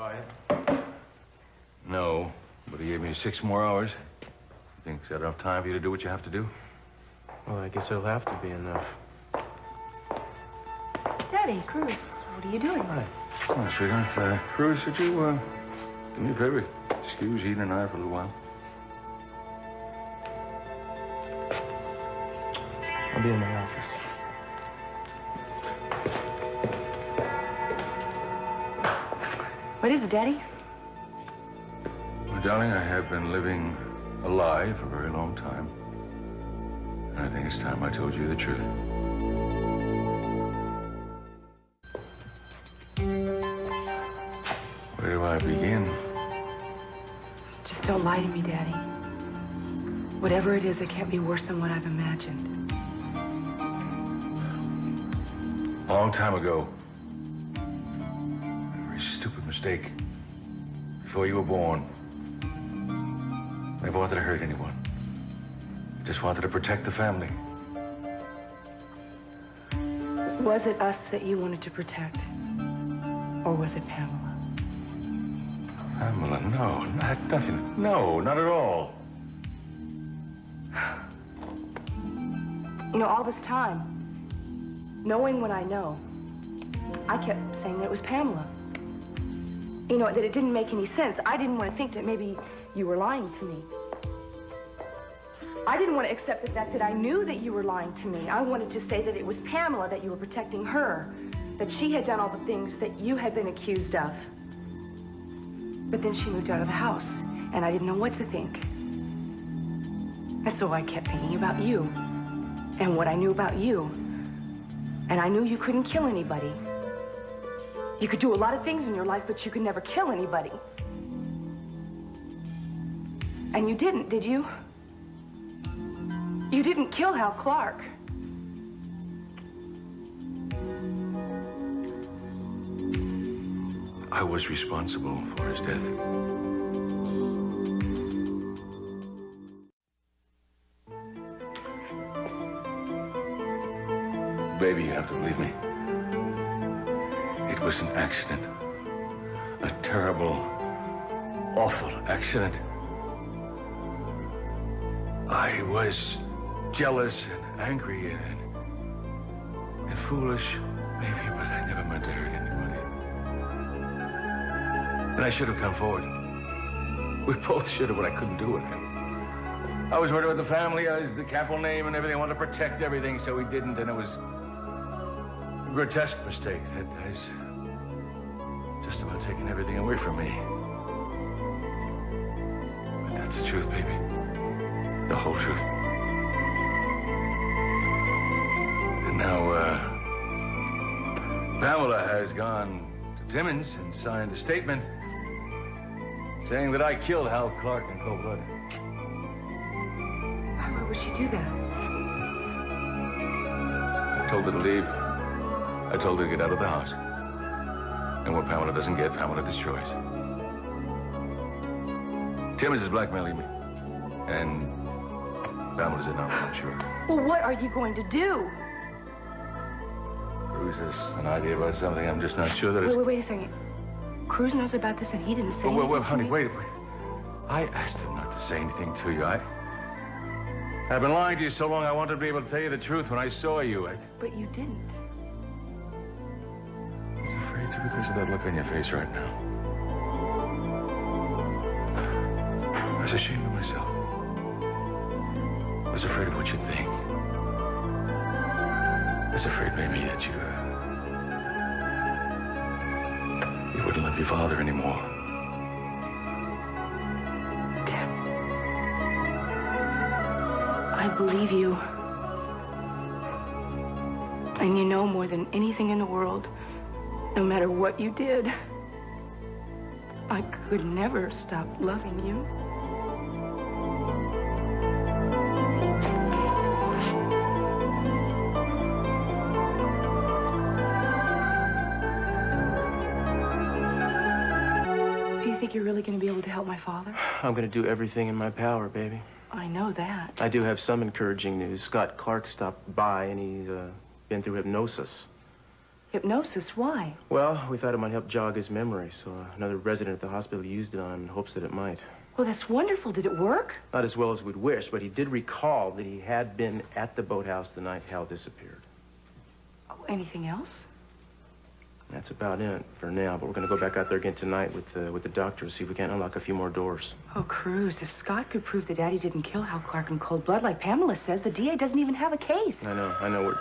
fired? No, but he gave me 6 more hours. You think is that enough time for you to do what you have to do? Well, I guess it'll have to be enough. Daddy, Cruz, what are you doing? Hi. Oh, sweetheart. Cruz, would you, do me a favor? Excuse Eden and I for a little while. I'll be in my office. What is it, Daddy? Well, darling, I have been living a lie for a very long time. And I think it's time I told you the truth. Where do I begin? Just don't lie to me, Daddy. Whatever it is, it can't be worse than what I've imagined. A long time ago. A very stupid mistake. Before you were born. I never wanted to hurt anyone. I just wanted to protect the family. Was it us that you wanted to protect? Or was it Pamela? Pamela, no, nothing. No, not at all. You know, all this time, knowing what I know, I kept saying that it was Pamela. You know, that it didn't make any sense. I didn't want to think that maybe you were lying to me. I didn't want to accept the fact that I knew that you were lying to me. I wanted to say that it was Pamela, that you were protecting her, that she had done all the things that you had been accused of. But then she moved out of the house, and I didn't know what to think. And so I kept thinking about you, and what I knew about you. And I knew you couldn't kill anybody. You could do a lot of things in your life, but you could never kill anybody. And you didn't, did you? You didn't kill Hal Clark. I was responsible for his death. Baby, you have to believe me. It was an accident. A terrible, awful accident. I was jealous and angry and foolish, maybe, but I never meant to hurt anybody. And I should have come forward. We both should have, but I couldn't do it. I was worried about the family. I was the capital name and everything. I wanted to protect everything, so we didn't, and it was a grotesque mistake. That has just about taken everything away from me. But that's the truth, baby. The whole truth. And now, Pamela has gone to Timmons and signed a statement saying that I killed Hal Clark in cold blood. Why would she do that? I told her to leave. I told her to get out of the house. And what Pamela doesn't get, Pamela destroys. Timmons is blackmailing me. And Pamela's in on it, I'm sure. Well, what are you going to do? Cruz has an idea about something. I'm just not sure that it's... Wait a second. Cruz knows about this and he didn't say anything Well, honey, to me? wait. I asked him not to say anything to you. I've been lying to you so long, I wanted to be able to tell you the truth when I saw you. But you didn't. I was afraid to because of that look on your face right now. I was ashamed of myself. I was afraid of what you'd think. I was afraid maybe that you wouldn't love your father anymore. Tim, I believe you. And you know more than anything in the world, no matter what you did, I could never stop loving you. Do you think you're really going to be able to help my father? I'm going to do everything in my power, baby. I know that. I do have some encouraging news. Scott Clark stopped by, and he's been through hypnosis. Hypnosis? Why? Well, we thought it might help jog his memory, so another resident at the hospital used it on hopes that it might. Well, that's wonderful. Did it work? Not as well as we'd wish, but he did recall that he had been at the boathouse the night Hal disappeared. Oh, anything else? That's about it for now, but we're going to go back out there again tonight with the doctor to see if we can't unlock a few more doors. Oh, Cruz, if Scott could prove that Daddy didn't kill Hal Clark in cold blood like Pamela says, the DA doesn't even have a case. I know. We're...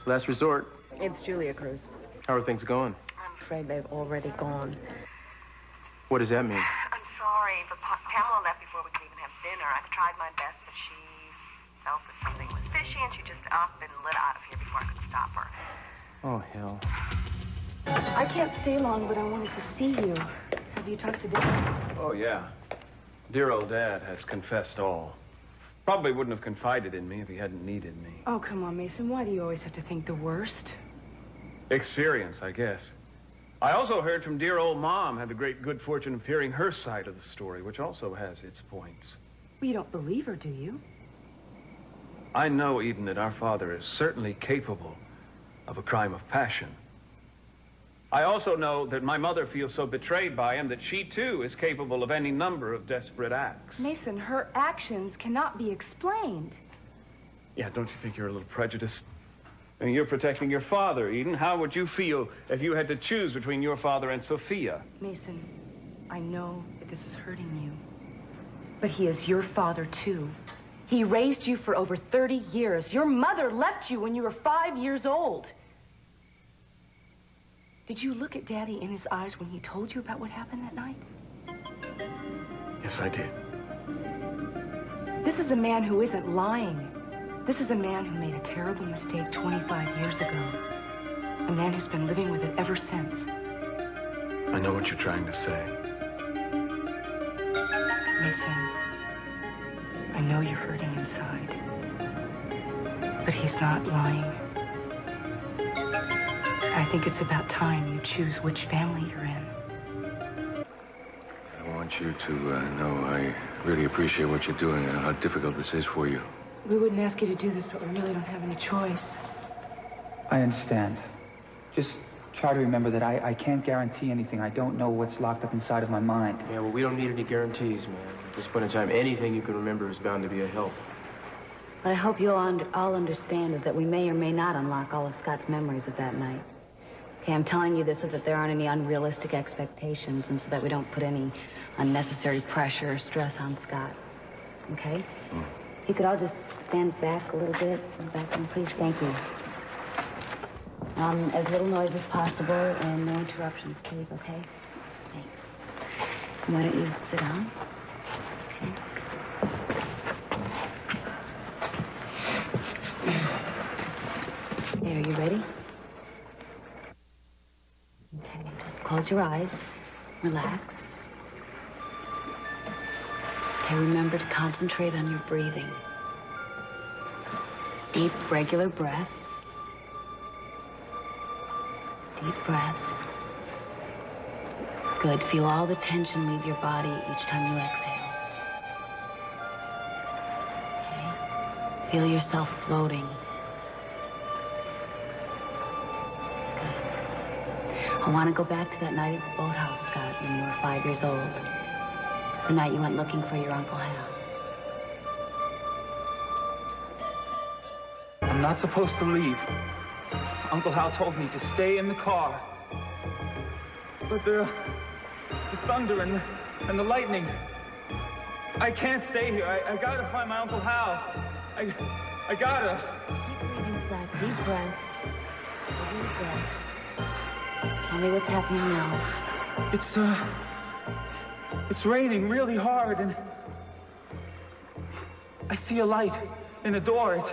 Last resort. It's Julia, Cruz. How are things going? I'm afraid they've already gone. What does that mean? I'm sorry, but Pamela left before we could even have dinner. I've tried my best, but she felt that something was fishy, and she just up and lit out of here before I could stop her. Oh, hell. I can't stay long, but I wanted to see you. Have you talked to Dad? Oh, yeah. Dear old Dad has confessed all. Probably wouldn't have confided in me if he hadn't needed me. Oh, come on, Mason. Why do you always have to think the worst? Experience, I guess. I also heard from dear old Mom had the great good fortune of hearing her side of the story, which also has its points. Well, you don't believe her, do you? I know, Eden, that our father is certainly capable of a crime of passion. I also know that my mother feels so betrayed by him that she, too, is capable of any number of desperate acts. Mason, her actions cannot be explained. Yeah, don't you think you're a little prejudiced? I mean, you're protecting your father, Eden. How would you feel if you had to choose between your father and Sophia? Mason, I know that this is hurting you. But he is your father, too. He raised you for over 30 years. Your mother left you when you were 5 years old. Did you look at Daddy in his eyes when he told you about what happened that night? Yes, I did. This is a man who isn't lying. This is a man who made a terrible mistake 25 years ago. A man who's been living with it ever since. I know what you're trying to say. Mason, I know you're hurting inside. But he's not lying. I think it's about time you choose which family you're in. I want you to know I really appreciate what you're doing and how difficult this is for you. We wouldn't ask you to do this, but we really don't have any choice. I understand. Just try to remember that I can't guarantee anything. I don't know what's locked up inside of my mind. Yeah, well, we don't need any guarantees, man. At this point in time, anything you can remember is bound to be a help. What I hope you'll all understand is that we may or may not unlock all of Scott's memories of that night. Okay, I'm telling you this so that there aren't any unrealistic expectations and so that we don't put any unnecessary pressure or stress on Scott. Okay? If you could all just stand back a little bit. Back in, please. Thank you. As little noise as possible and no interruptions, please, okay? Thanks. Why don't you sit down? Okay. There, you ready? Okay, just close your eyes. Relax. Okay, remember to concentrate on your breathing. Deep, regular breaths. Deep breaths. Good. Feel all the tension leave your body each time you exhale. Okay. Feel yourself floating. Good. I want to go back to that night at the boathouse, Scott, when you were 5 years old. The night you went looking for your Uncle Hal. I'm not supposed to leave. Uncle Hal told me to stay in the car. But the thunder and the lightning. I can't stay here. I gotta find my Uncle Hal. I gotta. Keep breathing, Scott. Deep breaths. Deep breaths. Tell me what's happening now. It's raining really hard, and I see a light in a door.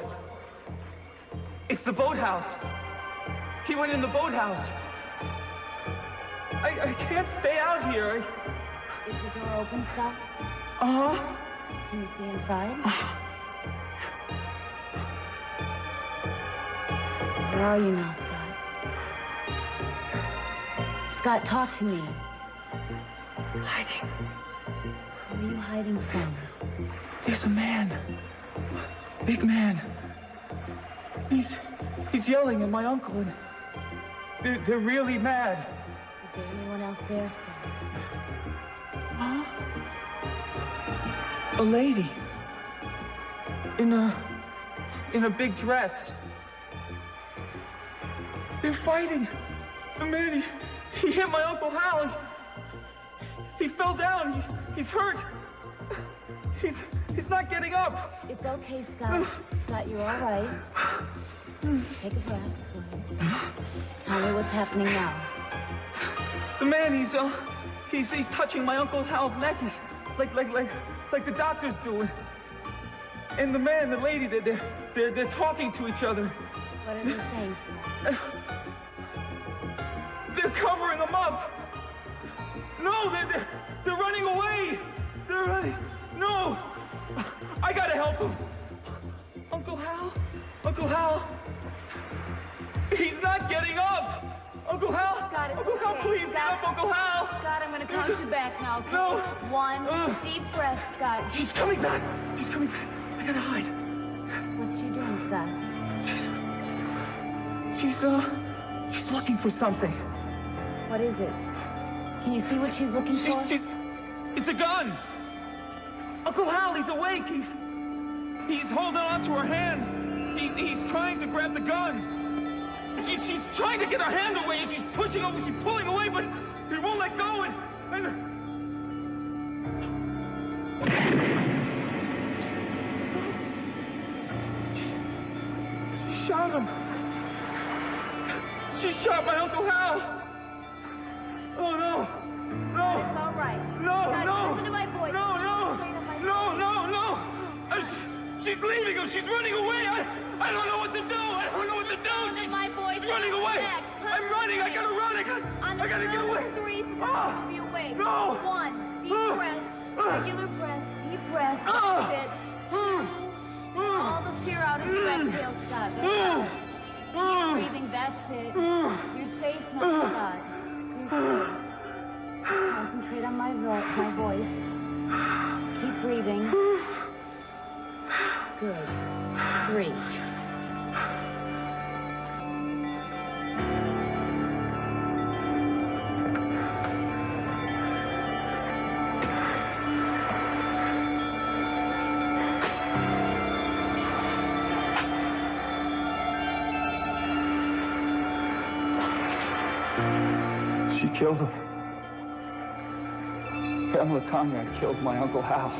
It's the boathouse. He went in the boathouse. I can't stay out here. Is the door open, Scott? Uh-huh. Can you see inside? Where are you now, Scott? Scott, talk to me. Hiding. Who are you hiding from? There's a man. Big man. He's yelling at my uncle, and They're really mad. Is there anyone else there, Scott? Huh? A lady. In a big dress. They're fighting. The man, he hit my Uncle Hal. He fell down. He's hurt. He's not getting up. It's okay, Scott. Scott, you're all right. Take a breath. Tell me what's happening now. The man, he's touching my Uncle Hal's neck. He's like the doctor's doing. And the man, the lady, they're talking to each other. What are they saying, Scott? They're covering him up. No, they're running away. They're running. No, I gotta help him. Uncle Hal, he's not getting up. Uncle Hal, Scott, it's Uncle Hal, okay. please get up, Uncle Hal. Scott, I'm gonna count you back now, okay? No. 1 deep breath, Scott. She's coming back. She's coming back. I gotta hide. What's she doing, Scott? She's looking for something. What is it? Can you see what she's looking for? It's a gun. Uncle Hal, he's awake. He's holding on to her hand. He's trying to grab the gun. She's trying to get her hand away, and she's pushing over, she's pulling away, but he won't let go, and... She shot him. She shot my Uncle Hal. Oh, no. No. It's all right. No, Scott, no. listen to my voice. No, no. No. She's leaving him. She's running away. I don't know what to do. I don't know what to do. Listen to my voice. She's running away. Back. I'm running. I gotta run. I gotta get away. On the 3, Ah. be away. No. 1, deep Ah. breath. Ah. Regular breath. Deep breath. Ah. That's it. All the fear out of your exhale, Scott. That's Ah. it. Ah. Keep breathing. That's it. Ah. You're safe now, Scott. You're safe. Concentrate on my voice. Keep breathing. Good. 3. She killed him. Pamela Conrad killed my Uncle Hal.